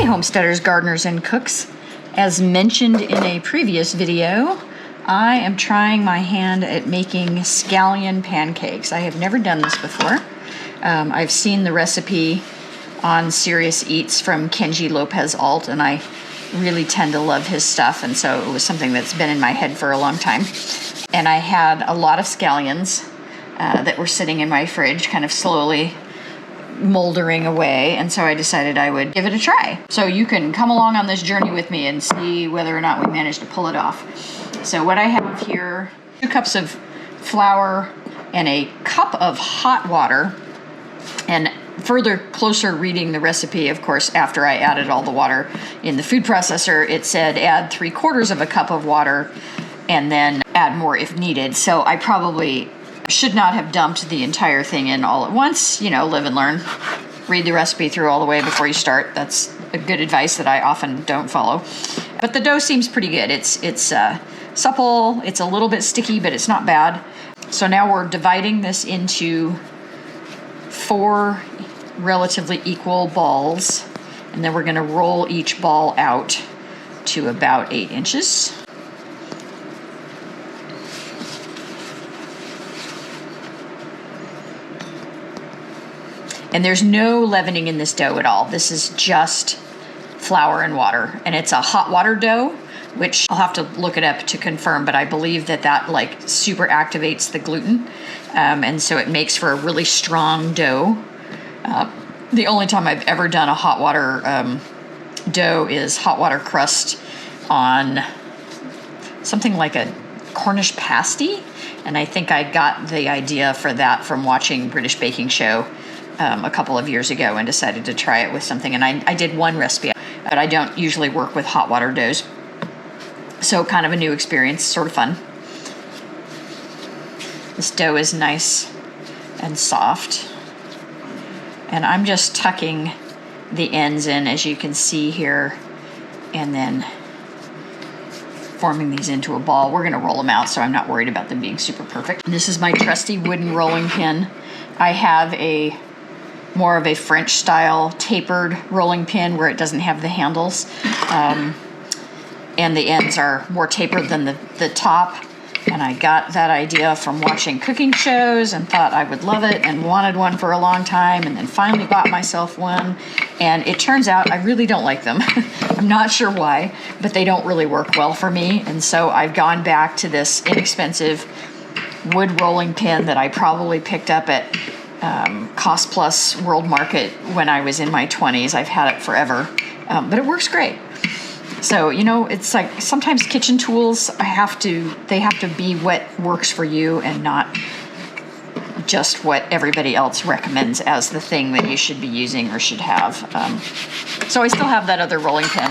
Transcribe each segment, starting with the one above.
Hi homesteaders, gardeners, and cooks. As mentioned in a previous video, I am trying my hand at making scallion pancakes. I have never done this before. I've seen the recipe on Serious Eats from Kenji Lopez-Alt, and I really tend to love his stuff, and so it was something that's been in my head for a long time. And I had a lot of scallions that were sitting in my fridge, kind of slowly moldering away, and so I decided I would give it a try. So you can come along on this journey with me and see whether or not we manage to pull it off. So what I have here, 2 cups of flour and a cup of hot water, and further closer reading the recipe, of course, after I added all the water in the food processor, it said add 3/4 of a cup of water and then add more if needed. So I probably should not have dumped the entire thing in all at once. You know, live and learn. Read the recipe through all the way before you start. That's a good advice that I often don't follow. But the dough seems pretty good. It's supple, it's a little bit sticky, but it's not bad. So now we're dividing this into 4 relatively equal balls, and then we're going to roll each ball out to about 8 inches. And there's no leavening in this dough at all. This is just flour and water, and it's a hot water dough, which I'll have to look it up to confirm, but I believe that like super activates the gluten, and so it makes for a really strong dough. The only time I've ever done a hot water dough is hot water crust on something like a Cornish pasty, and I think I got the idea for that from watching British Baking Show a couple of years ago and decided to try it with something. And I did one recipe, but I don't usually work with hot water doughs. So kind of a new experience, sort of fun. This dough is nice and soft. And I'm just tucking the ends in, as you can see here, and then forming these into a ball. We're gonna roll them out, so I'm not worried about them being super perfect. And this is my trusty wooden rolling pin. I have more of a French style tapered rolling pin where it doesn't have the handles, and the ends are more tapered than the top. And I got that idea from watching cooking shows and thought I would love it and wanted one for a long time, and then finally bought myself one. And it turns out I really don't like them. I'm not sure why, but they don't really work well for me. And so I've gone back to this inexpensive wood rolling pin that I probably picked up at Cost Plus World Market when I was in my 20s. I've had it forever, but it works great. So, you know, it's like sometimes kitchen tools, they have to be what works for you and not just what everybody else recommends as the thing that you should be using or should have. So I still have that other rolling pin,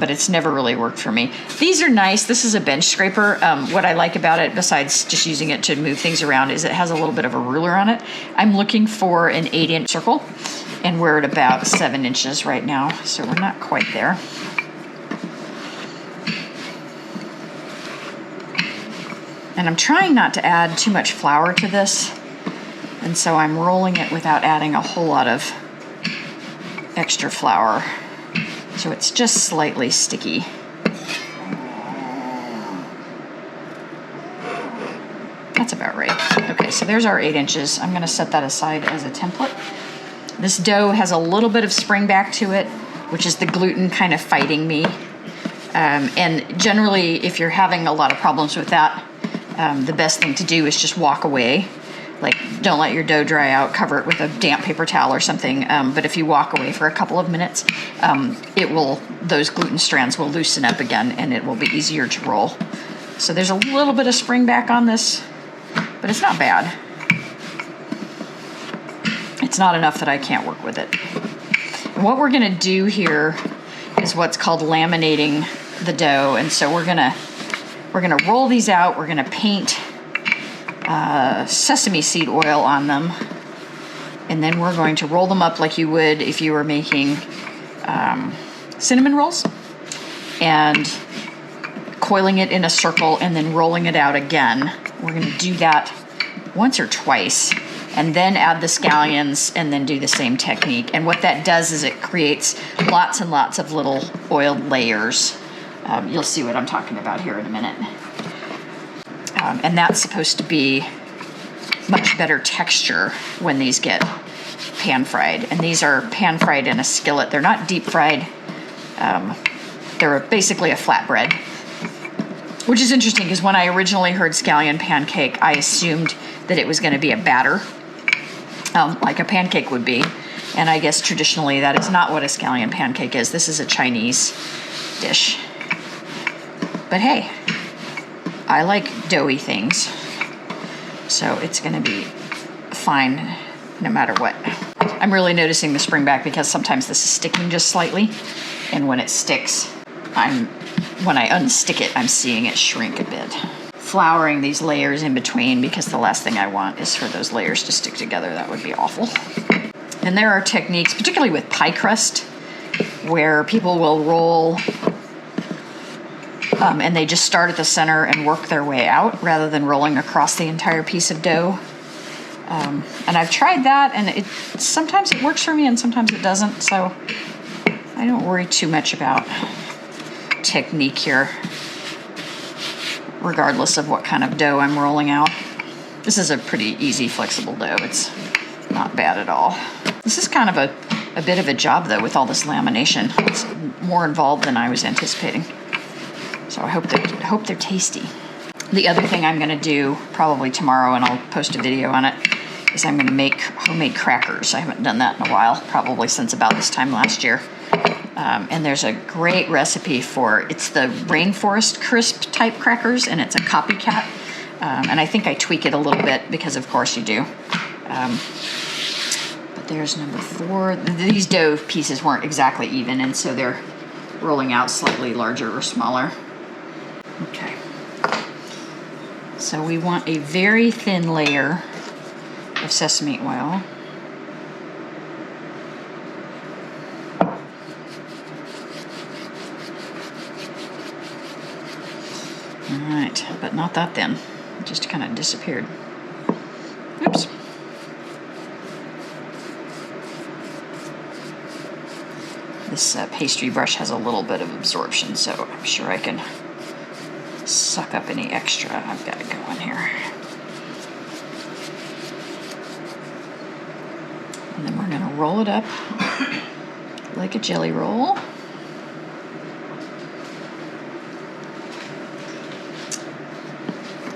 but it's never really worked for me. These are nice. This is a bench scraper. What I like about it, besides just using it to move things around, is it has a little bit of a ruler on it. I'm looking for an 8-inch circle, and we're at about 7 inches right now, so we're not quite there. And I'm trying not to add too much flour to this, and so I'm rolling it without adding a whole lot of extra flour, so it's just slightly sticky. That's about right. Okay, so there's our 8 inches. I'm gonna set that aside as a template. This dough has a little bit of spring back to it, which is the gluten kind of fighting me. And generally, if you're having a lot of problems with that, the best thing to do is just walk away. Like, don't let your dough dry out, cover it with a damp paper towel or something. But if you walk away for a couple of minutes, those gluten strands will loosen up again, and it will be easier to roll. So there's a little bit of spring back on this, but it's not bad. It's not enough that I can't work with it. And what we're gonna do here is what's called laminating the dough. And so we're gonna roll these out. We're gonna paint sesame seed oil on them, and then we're going to roll them up like you would if you were making cinnamon rolls, and coiling it in a circle and then rolling it out again. We're gonna do that once or twice, and then add the scallions, and then do the same technique. And what that does is it creates lots and lots of little oiled layers. You'll see what I'm talking about here in a minute. And that's supposed to be much better texture when these get pan fried. And these are pan fried in a skillet. They're not deep fried. They're basically a flatbread, which is interesting because when I originally heard scallion pancake, I assumed that it was going to be a batter, like a pancake would be. And I guess traditionally that is not what a scallion pancake is. This is a Chinese dish. But hey, I like doughy things, so it's going to be fine no matter what. I'm really noticing the spring back because sometimes this is sticking just slightly, and when it sticks, when I unstick it, I'm seeing it shrink a bit. Flouring these layers in between because the last thing I want is for those layers to stick together. That would be awful. And there are techniques, particularly with pie crust, where people will roll and they just start at the center and work their way out rather than rolling across the entire piece of dough. And I've tried that, and sometimes it works for me and sometimes it doesn't, so I don't worry too much about technique here, regardless of what kind of dough I'm rolling out. This is a pretty easy, flexible dough. It's not bad at all. This is kind of a bit of a job, though, with all this lamination. It's more involved than I was anticipating. So I hope they're tasty. The other thing I'm going to do probably tomorrow, and I'll post a video on it, is I'm going to make homemade crackers. I haven't done that in a while, probably since about this time last year. And there's a great recipe it's the Rainforest Crisp type crackers, and it's a copycat. And I think I tweak it a little bit because, of course, you do. But there's number 4. These dough pieces weren't exactly even, and so they're rolling out slightly larger or smaller. Okay. So we want a very thin layer of sesame oil. All right, but not that thin. It just kind of disappeared. Oops. This pastry brush has a little bit of absorption, so I'm sure I can suck up any extra I've got going here. And then we're going to roll it up like a jelly roll.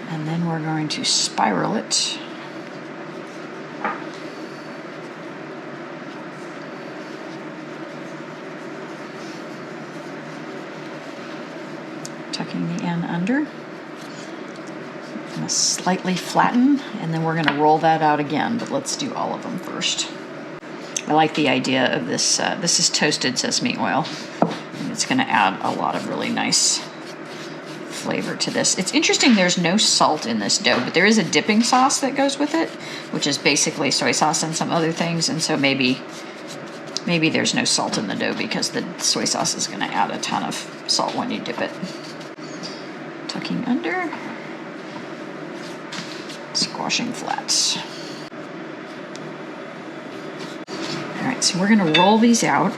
And then we're going to spiral it. Tucking the end under. I'm going to slightly flatten, and then we're going to roll that out again, but let's do all of them first. I like the idea of this. This is toasted sesame oil, and it's going to add a lot of really nice flavor to this. It's interesting there's no salt in this dough, but there is a dipping sauce that goes with it, which is basically soy sauce and some other things, and so maybe there's no salt in the dough because the soy sauce is going to add a ton of salt when you dip it. Tucking under, squashing flats. All right, so we're going to roll these out.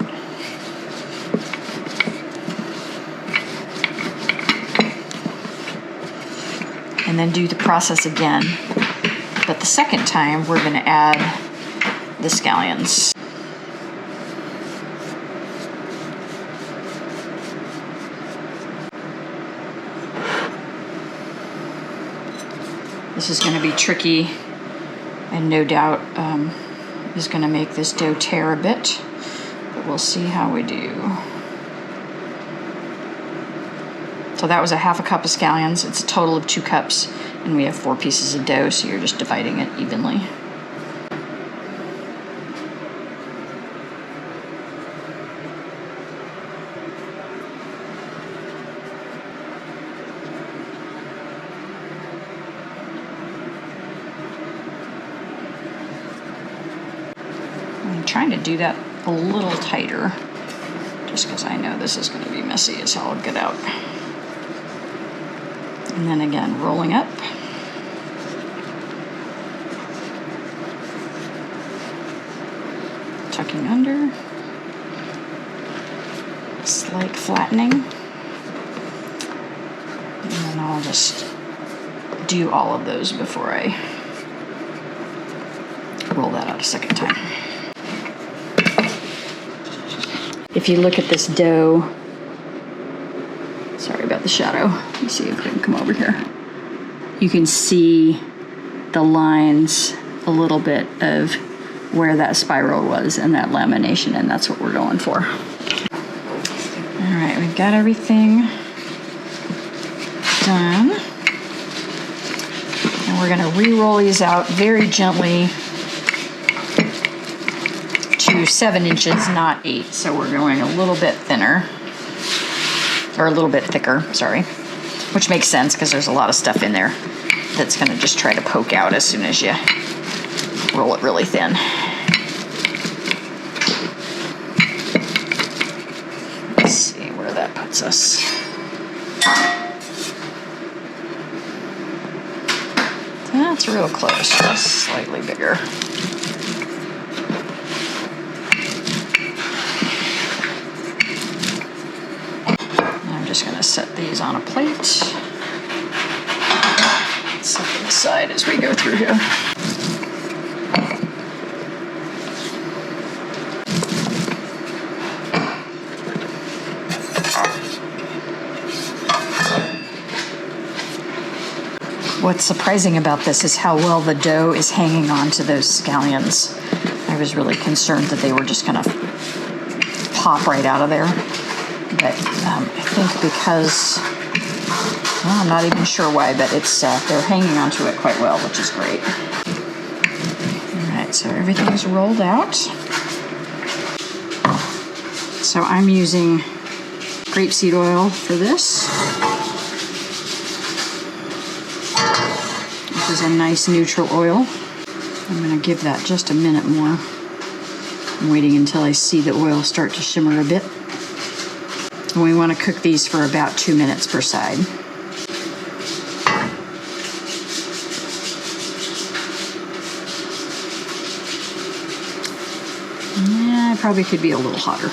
And then do the process again. But the second time, we're going to add the scallions. This is going to be tricky, and no doubt is going to make this dough tear a bit, but we'll see how we do. So that was a half a cup of scallions. It's a total of 2 cups, and we have 4 pieces of dough, so you're just dividing it evenly. I'm trying to do that a little tighter, just because I know this is going to be messy as all get out. And then again, rolling up. working under. Slight flattening. And then I'll just do all of those before I roll that out a second time. If you look at this dough, sorry about the shadow. Let me see if I can come over here. You can see the lines a little bit of where that spiral was and that lamination, and that's what we're going for. All right, we've got everything done. And we're gonna re-roll these out very gently to 7 inches, not 8. So we're going a little bit thinner, or a little bit thicker, sorry. Which makes sense because there's a lot of stuff in there that's gonna just try to poke out as soon as you roll it really thin. Let's see where that puts us. That's real close, just slightly bigger. I'm just gonna set these on a plate. Set them aside as we go through here. What's surprising about this is how well the dough is hanging on to those scallions. I was really concerned that they were just gonna pop right out of there. But I think because, well, I'm not even sure why, but it's they're hanging onto it quite well, which is great. All right, so everything's rolled out. So I'm using grapeseed oil for this. This is a nice neutral oil. I'm gonna give that just a minute more. I'm waiting until I see the oil start to shimmer a bit. And we want to cook these for about 2 minutes per side. Yeah, probably could be a little hotter.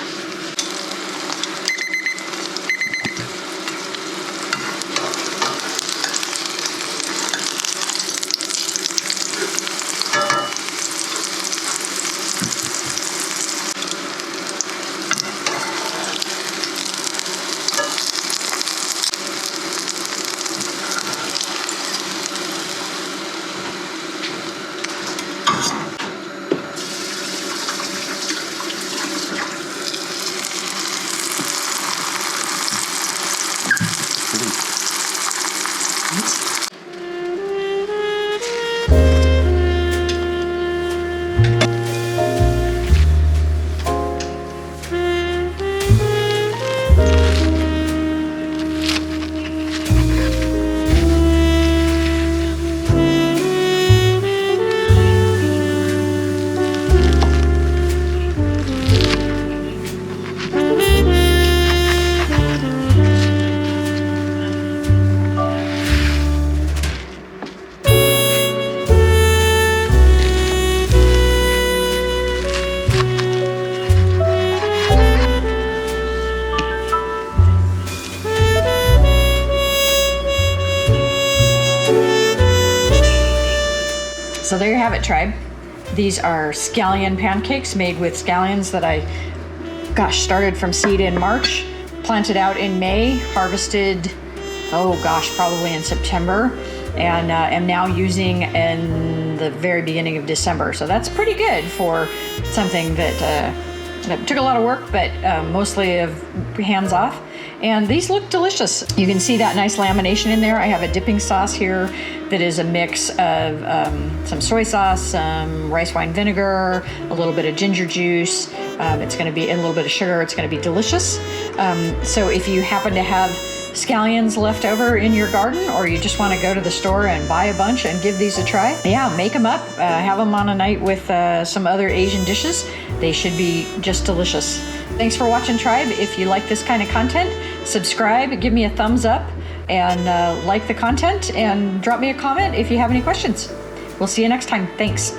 So there you have it, tribe. These are scallion pancakes made with scallions that I, started from seed in March, planted out in May, harvested, probably in September, and am now using in the very beginning of December. So that's pretty good for something that took a lot of work, but mostly of hands off. And these look delicious. You can see that nice lamination in there. I have a dipping sauce here that is a mix of some soy sauce, some rice wine vinegar, a little bit of ginger juice. It's gonna be a little bit of sugar. It's gonna be delicious. So if you happen to have scallions left over in your garden, or you just wanna go to the store and buy a bunch and give these a try, yeah, make them up. Have them on a night with some other Asian dishes. They should be just delicious. Thanks for watching, tribe. If you like this kind of content, subscribe, give me a thumbs up, and like the content, and drop me a comment if you have any questions. We'll see you next time. Thanks.